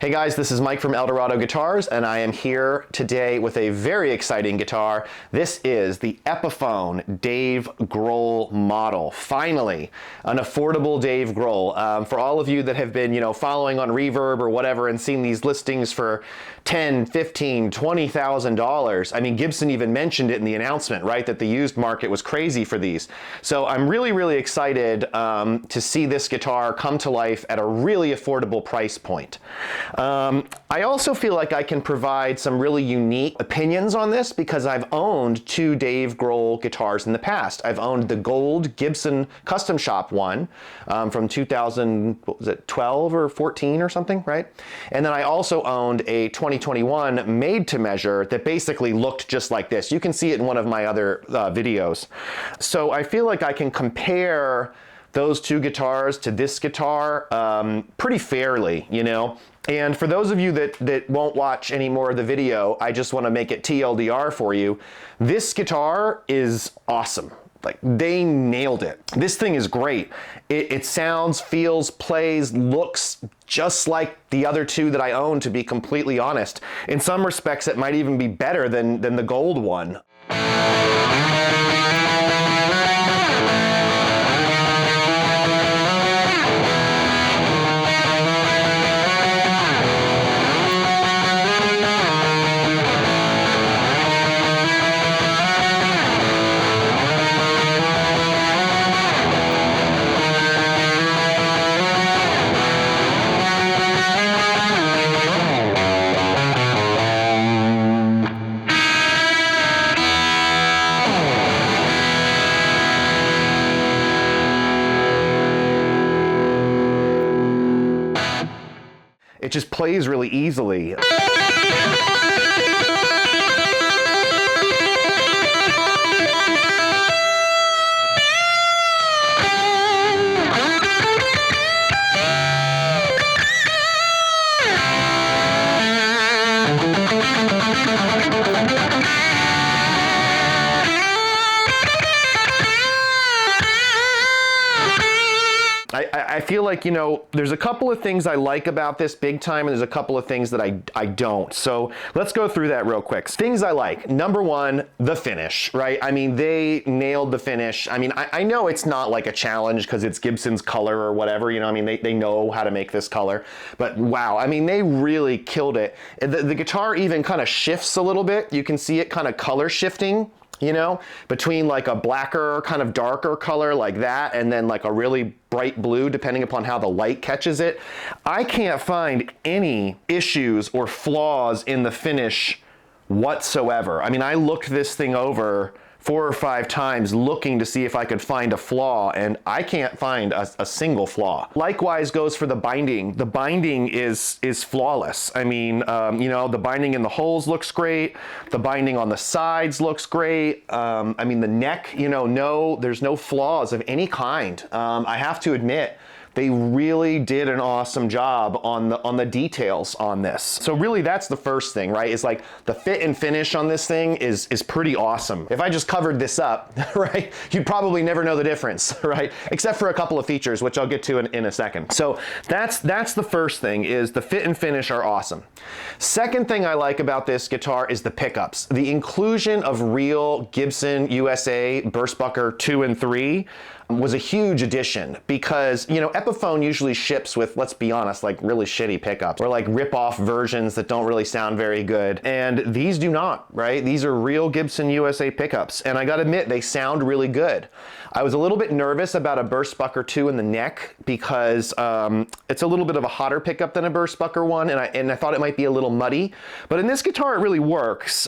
Hey guys, this is Mike from Eldorado Guitars, and I am here today with a very exciting guitar. This is the Epiphone Dave Grohl model. Finally, an affordable Dave Grohl. For all of you that have been, following on Reverb or whatever and seen these listings for $10, $15, $20,000. I mean, Gibson even mentioned it in the announcement, right? That the used market was crazy for these. So I'm really, really excited to see this guitar come to life at a really affordable price point. I also feel like I can provide some really unique opinions on this because I've owned two Dave Grohl guitars in the past. I've owned the gold Gibson Custom Shop one from 2012 or 14 or something, right? And then I also owned a 2021 made to measure that basically looked just like this. You can see it in one of my other videos. So I feel like I can compare those two guitars to this guitar pretty fairly, And for those of you that won't watch any more of the video, I just want to make it TLDR for you. This guitar is awesome. Like, they nailed it. This thing is great. It sounds, feels, plays, looks just like the other two that I own, to be completely honest. In some respects, it might even be better than the gold one. It just plays really easily. I feel like, there's a couple of things I like about this big time, and there's a couple of things that I don't. So let's go through that real quick. Things I like. Number one, the finish, right? I mean, they nailed the finish. I mean, I know it's not like a challenge because it's Gibson's color or whatever, I mean, they know how to make this color, but wow, I mean, they really killed it. The guitar even kind of shifts a little bit. You can see it kind of color shifting, between like a blacker, kind of darker color like that, and then like a really bright blue, depending upon how the light catches it. I can't find any issues or flaws in the finish whatsoever. I mean, I looked this thing over 4 or 5 times looking to see if I could find a flaw, and I can't find a single flaw. Likewise goes for the binding. The binding is flawless. I mean, the binding in the holes looks great. The binding on the sides looks great. I mean, the neck, there's no flaws of any kind. I have to admit, they really did an awesome job on the details on this. So really, that's the first thing, right? Is like the fit and finish on this thing is pretty awesome. If I just covered this up, right, you'd probably never know the difference, right? Except for a couple of features, which I'll get to in a second. So that's the first thing, is the fit and finish are awesome. Second thing I like about this guitar is the pickups. The inclusion of real Gibson USA Burstbucker 2 and 3 was a huge addition because, Epiphone usually ships with, let's be honest, like really shitty pickups or like rip-off versions that don't really sound very good. And these do not, right? These are real Gibson USA pickups. And I gotta admit, they sound really good. I was a little bit nervous about a Burstbucker 2 in the neck because it's a little bit of a hotter pickup than a Burstbucker 1, and I thought it might be a little muddy. But in this guitar, it really works.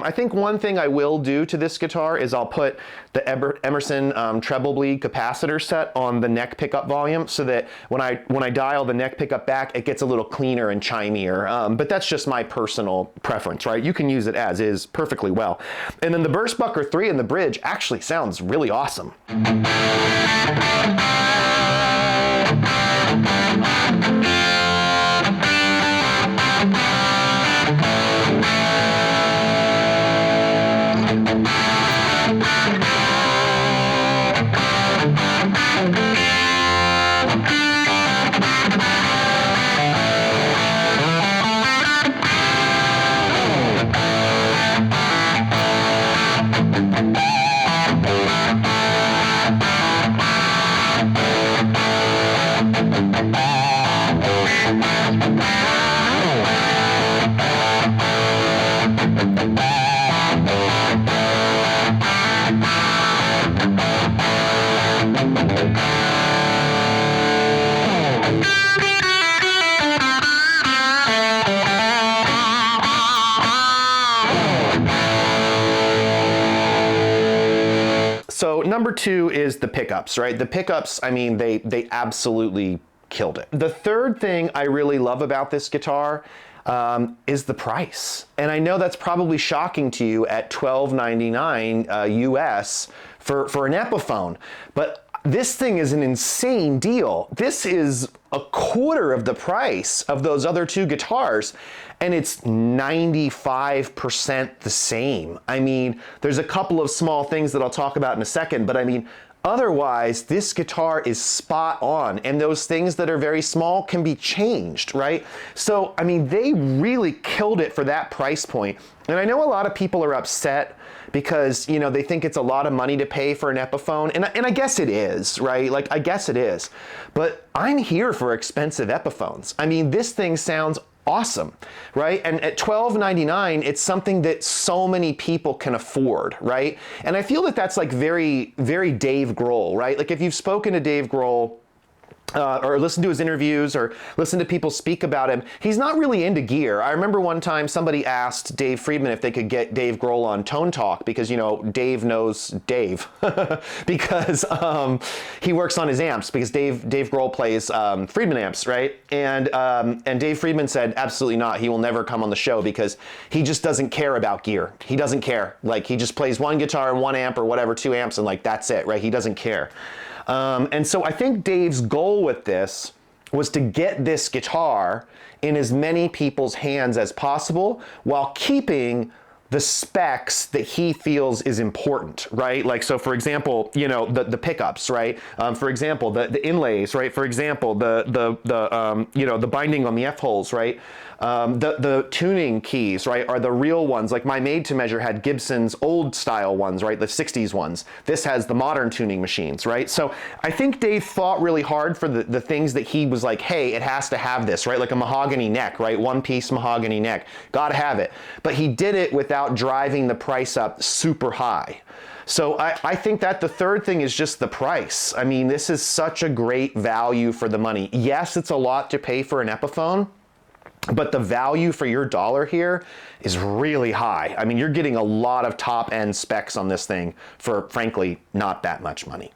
I think one thing I will do to this guitar is I'll put the Emerson treble bleed capacitor set on the neck pickup volume so that when I dial the neck pickup back, it gets a little cleaner and chimier. But that's just my personal preference, right? You can use it as is perfectly well. And then the Burst Bucker 3 in the bridge actually sounds really awesome. So number 2 is the pickups, right? The pickups, I mean, they absolutely killed it. The third thing I really love about this guitar is the price. And I know that's probably shocking to you at $12.99 US for an Epiphone, but this thing is an insane deal. This is a quarter of the price of those other 2 guitars, and it's 95% the same. I mean, there's a couple of small things that I'll talk about in a second, but I mean, otherwise, this guitar is spot on, and those things that are very small can be changed, right? So, I mean, they really killed it for that price point. And I know a lot of people are upset because, you know, they think it's a lot of money to pay for an Epiphone, and I guess it is, right? Like, I guess it is. But I'm here for expensive Epiphones. I mean, this thing sounds awesome, right? And at $12.99, it's something that so many people can afford, right? And I feel that that's like very, very Dave Grohl, right? Like if you've spoken to Dave Grohl, or listen to his interviews or listen to people speak about him, he's not really into gear. I remember one time somebody asked Dave Friedman if they could get Dave Grohl on Tone Talk because, you know, Dave knows Dave because he works on his amps because Dave Grohl plays Friedman amps, right? And Dave Friedman said, absolutely not. He will never come on the show because he just doesn't care about gear. He doesn't care. Like he just plays one guitar and one amp or whatever, 2 amps, and like that's it, right? He doesn't care. And so I think Dave's goal with this was to get this guitar in as many people's hands as possible while keeping the specs that he feels is important, right? Like, so for example, you know, the pickups, right? For example, the inlays, right? For example, you know, the binding on the F-holes, right? The tuning keys, right, are the real ones. Like my Made to Measure had Gibson's old style ones, right? The 60s ones. This has the modern tuning machines, right? So I think Dave fought really hard for the things that he was like, hey, it has to have this, right? Like a mahogany neck, right? 1-piece mahogany neck. Gotta have it. But he did it without driving the price up super high. So I think that the third thing is just the price. I mean, this is such a great value for the money. Yes, it's a lot to pay for an Epiphone, but the value for your dollar here is really high. I mean, you're getting a lot of top-end specs on this thing for, frankly, not that much money.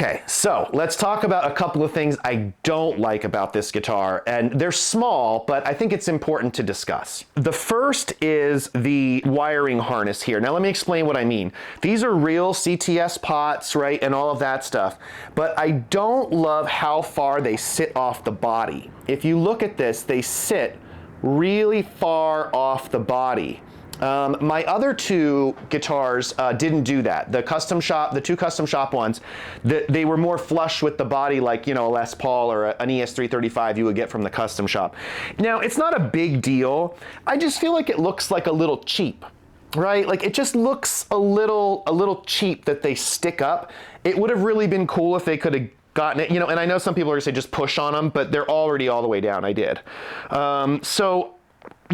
Okay, so let's talk about a couple of things I don't like about this guitar, and they're small, but I think it's important to discuss. The first is the wiring harness here. Now let me explain what I mean. These are real CTS pots, right, and all of that stuff, but I don't love how far they sit off the body. If you look at this, they sit really far off the body. My other two guitars didn't do that. The two custom shop ones, they were more flush with the body, like, you know, a Les Paul or an ES335 you would get from the custom shop. Now, it's not a big deal. I just feel like it looks like a little cheap, right? Like, it just looks a little cheap that they stick up. It would have really been cool if they could have gotten it, you know, and I know some people are gonna say just push on them, but they're already all the way down. I did. So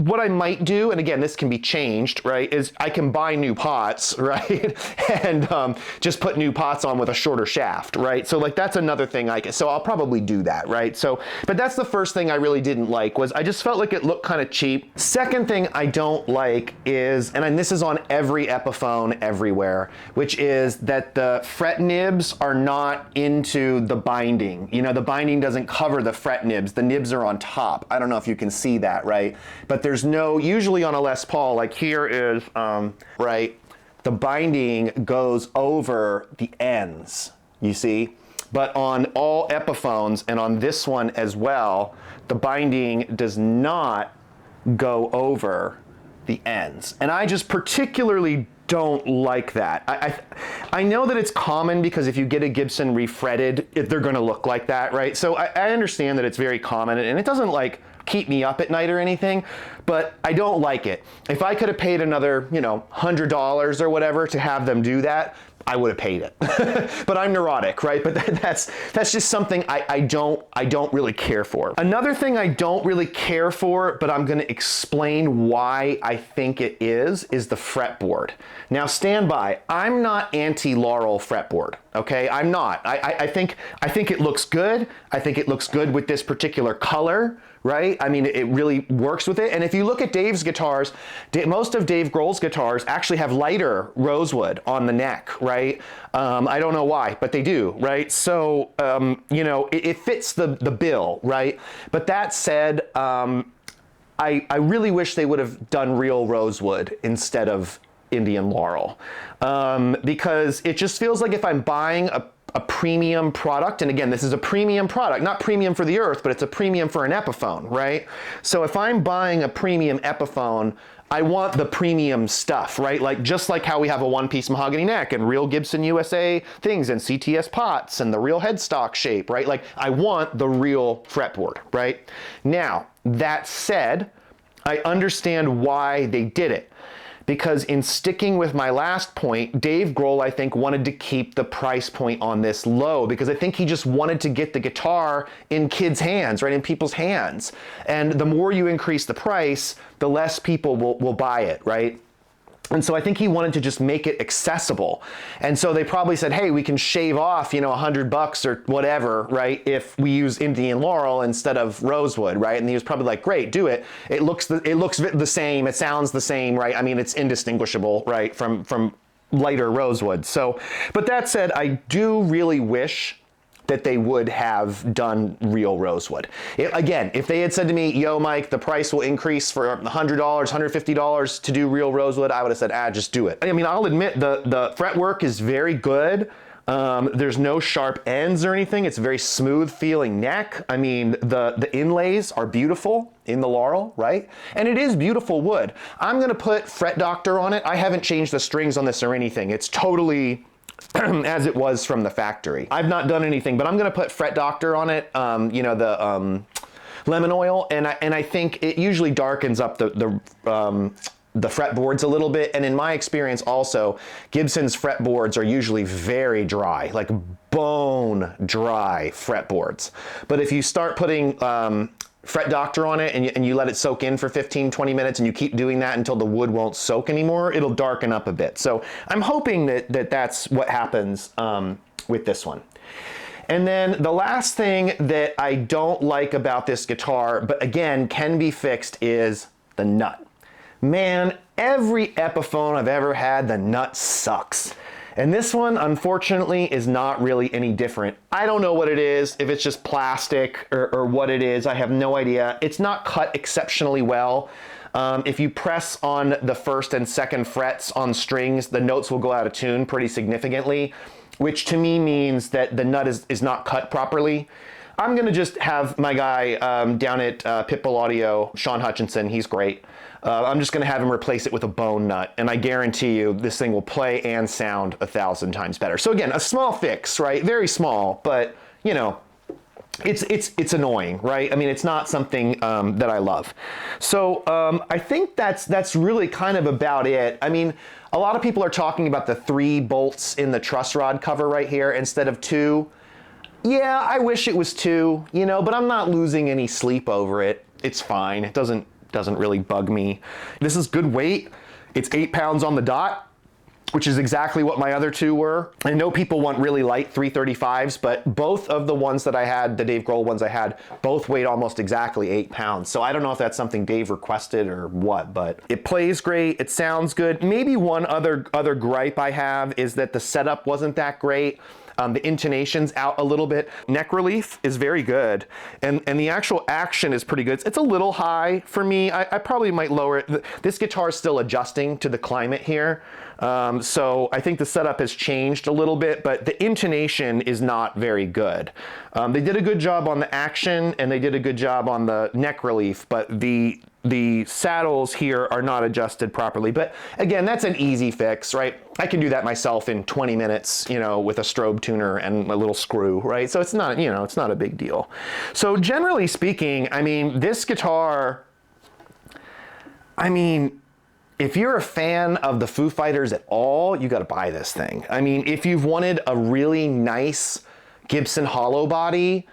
what I might do, and again, this can be changed, right, is I can buy new pots, right, and just put new pots on with a shorter shaft, right? So like that's another thing so I'll probably do that, right? So, but that's the first thing I really didn't like, was I just felt like it looked kind of cheap. Second thing I don't like is, and this is on every Epiphone everywhere, which is that the fret nibs are not into the binding. You know, the binding doesn't cover the fret nibs. The nibs are on top. I don't know if you can see that, right? But there's no, usually on a Les Paul, like here is, right, the binding goes over the ends, you see? But on all Epiphones, and on this one as well, the binding does not go over the ends. And I just particularly don't like that. I know that it's common because if you get a Gibson refretted, they're gonna look like that, right? So I understand that it's very common, and it doesn't like keep me up at night or anything, but I don't like it. If I could have paid another, you know, $100 or whatever to have them do that, I would have paid it. But I'm neurotic, right? But that's just something I don't really care for. Another thing I don't really care for, but I'm gonna explain why I think it is the fretboard. Now stand by, I'm not anti-Laurel fretboard, okay? I'm not. I think it looks good. I think it looks good with this particular color, right? I mean, it really works with it. And if you look at Dave's guitars, most of Dave Grohl's guitars actually have lighter rosewood on the neck, right? I don't know why, but they do, right? So, you know, it fits the bill, right? But that said, I really wish they would have done real rosewood instead of Indian Laurel, because it just feels like if I'm buying a premium product, and again, this is a premium product, not premium for the earth, but it's a premium for an Epiphone, right? So if I'm buying a premium Epiphone, I want the premium stuff, right? Like just like how we have a one-piece mahogany neck and real Gibson USA things and CTS pots and the real headstock shape, right? Like I want the real fretboard, right? Now, that said, I understand why they did it. Because in sticking with my last point, Dave Grohl, I think, wanted to keep the price point on this low because I think he just wanted to get the guitar in kids' hands, right, in people's hands. And the more you increase the price, the less people will buy it, right? And so I think he wanted to just make it accessible. And so they probably said, hey, we can shave off, you know, $100 or whatever, right, if we use Indian Laurel instead of rosewood, right? And he was probably like, great, do it. It looks the same, it sounds the same, right? I mean, it's indistinguishable, right, from lighter rosewood. So, but that said, I do really wish that they would have done real rosewood. Again, if they had said to me, yo, Mike, the price will increase for $100, $150 to do real rosewood, I would have said, just do it. I mean, I'll admit the fretwork is very good. There's no sharp ends or anything. It's a very smooth feeling neck. I mean, the inlays are beautiful in the Laurel, right? And it is beautiful wood. I'm gonna put Fret Doctor on it. I haven't changed the strings on this or anything. It's totally as it was from the factory. I've not done anything, but I'm gonna put Fret Doctor on it, you know, the lemon oil, and I think it usually darkens up the fretboards a little bit. And in my experience also, Gibson's fretboards are usually very dry, like bone dry fretboards. But if you start putting Fret Doctor on it and you let it soak in for 15-20 minutes and you keep doing that until the wood won't soak anymore, it'll darken up a bit. So I'm hoping that's what happens with this one. And then the last thing that I don't like about this guitar, but again can be fixed, is the nut. Man, every Epiphone I've ever had, the nut sucks. And this one, unfortunately, is not really any different. I don't know what it is, if it's just plastic or what it is, I have no idea. It's not cut exceptionally well. If you press on the first and second frets on strings, the notes will go out of tune pretty significantly, which to me means that the nut is not cut properly. I'm gonna just have my guy down at Pitbull Audio, Sean Hutchinson, he's great. I'm just gonna have him replace it with a bone nut, and I guarantee you this thing will play and sound 1,000 times better. So again, a small fix, right? Very small, but you know, it's annoying, right? I mean, it's not something that I love. So I think that's really kind of about it. I mean, a lot of people are talking about the 3 bolts in the truss rod cover right here instead of 2. Yeah, I wish it was 2, you know, but I'm not losing any sleep over it. It's fine. It doesn't really bug me. This is good weight. It's 8 pounds on the dot, which is exactly what my other 2 were. I know people want really light 335s, but both of the ones that I had, the Dave Grohl ones I had, both weighed almost exactly 8 pounds. So I don't know if that's something Dave requested or what, but it plays great. It sounds good. Maybe one other gripe I have is that the setup wasn't that great. The intonation's out a little bit. Neck relief is very good, and the actual action is pretty good. It's a little high for me. I probably might lower it. This guitar is still adjusting to the climate here, so I think the setup has changed a little bit, but the intonation is not very good. They did a good job on the action, and they did a good job on the neck relief, but the saddles here are not adjusted properly. But again, that's an easy fix, right? I can do that myself in 20 minutes, you know, with a strobe tuner and a little screw, right? So it's not, you know, it's not a big deal. So generally speaking, I mean, this guitar, I mean, if you're a fan of the Foo Fighters at all, you got to buy this thing. I mean, if you've wanted a really nice Gibson hollow body,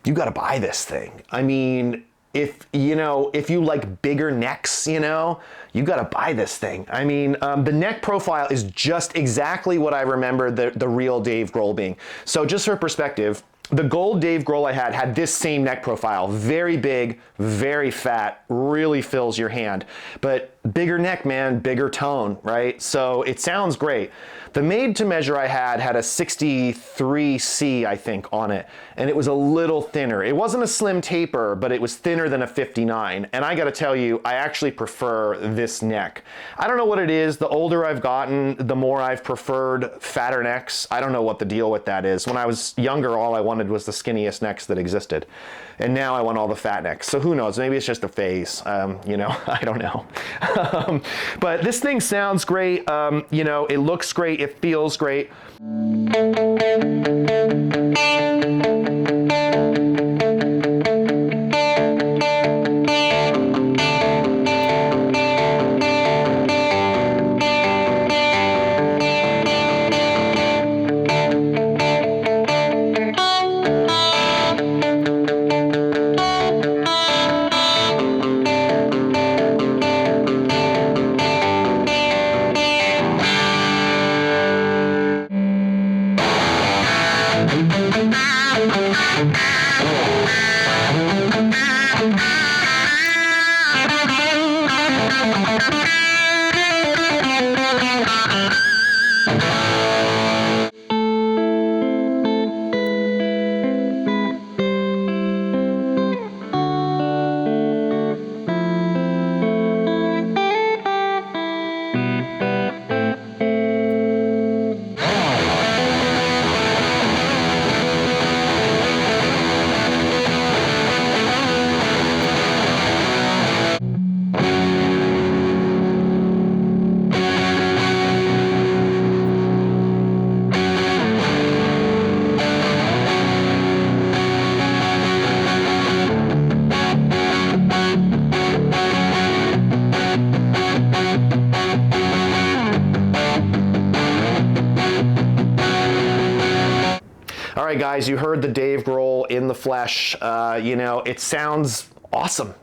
you got to buy this thing. I mean, if you like bigger necks, you know, you got to buy this thing. I mean, the neck profile is just exactly what I remember the real Dave Grohl being. So just for perspective, the gold Dave Grohl I had this same neck profile, very big, very fat, really fills your hand. But bigger neck, man, bigger tone, right? So it sounds great. The made to measure I had a 63C, I think, on it, and it was a little thinner. It wasn't a slim taper, but it was thinner than a 59. And I gotta tell you, I actually prefer this neck. I don't know what it is. The older I've gotten, the more I've preferred fatter necks. I don't know what the deal with that is. When I was younger, all I wanted was the skinniest necks that existed. And now I want all the fat necks. So who knows? Maybe it's just a phase. You know, I don't know. But this thing sounds great. You know, it looks great. It feels great. All right, guys, you heard the Dave Grohl in the flesh. You know, it sounds awesome.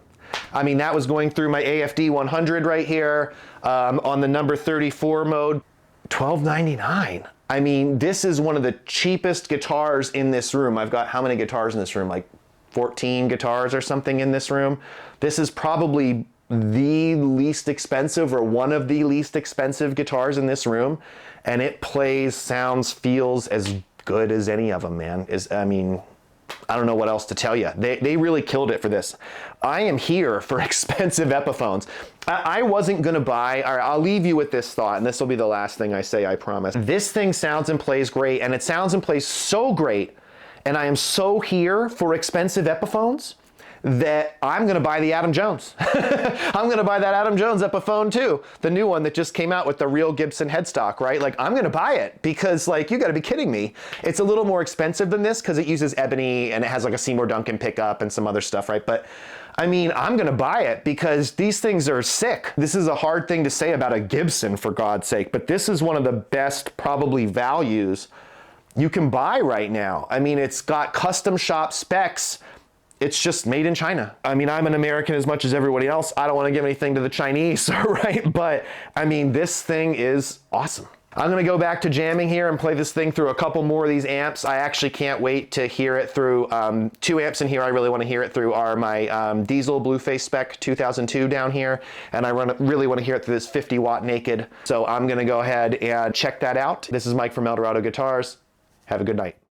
I mean, that was going through my AFD 100 right here on the number 34 mode, $12.99. I mean, this is one of the cheapest guitars in this room. I've got how many guitars in this room? Like 14 guitars or something in this room. This is probably the least expensive or one of the least expensive guitars in this room, and it plays, sounds, feels as good as any of them, man. I mean, I don't know what else to tell you. They really killed it for this. I am here for expensive Epiphones. I wasn't gonna buy, all right, I'll leave you with this thought, and this will be the last thing I say, I promise. This thing sounds and plays great, and it sounds and plays so great, and I am so here for expensive Epiphones that I'm gonna buy the Adam Jones. I'm gonna buy that Adam Jones Epiphone too, the new one that just came out with the real Gibson headstock, right? Like, I'm gonna buy it because, like, you gotta be kidding me. It's a little more expensive than this because it uses ebony and it has like a Seymour Duncan pickup and some other stuff, right? But I mean, I'm gonna buy it because these things are sick. This is a hard thing to say about a Gibson, for God's sake, but this is one of the best probably values you can buy right now. I mean, it's got custom shop specs. It's just made in China. I mean, I'm an American as much as everybody else. I don't want to give anything to the Chinese, right? But I mean, this thing is awesome. I'm gonna go back to jamming here and play this thing through a couple more of these amps. I actually can't wait to hear it through. 2 amps in here I really want to hear it through are my Diesel Blueface Spec 2002 down here, and I really want to hear it through this 50 watt Naked. So I'm gonna go ahead and check that out. This is Mike from Eldorado Guitars. Have a good night.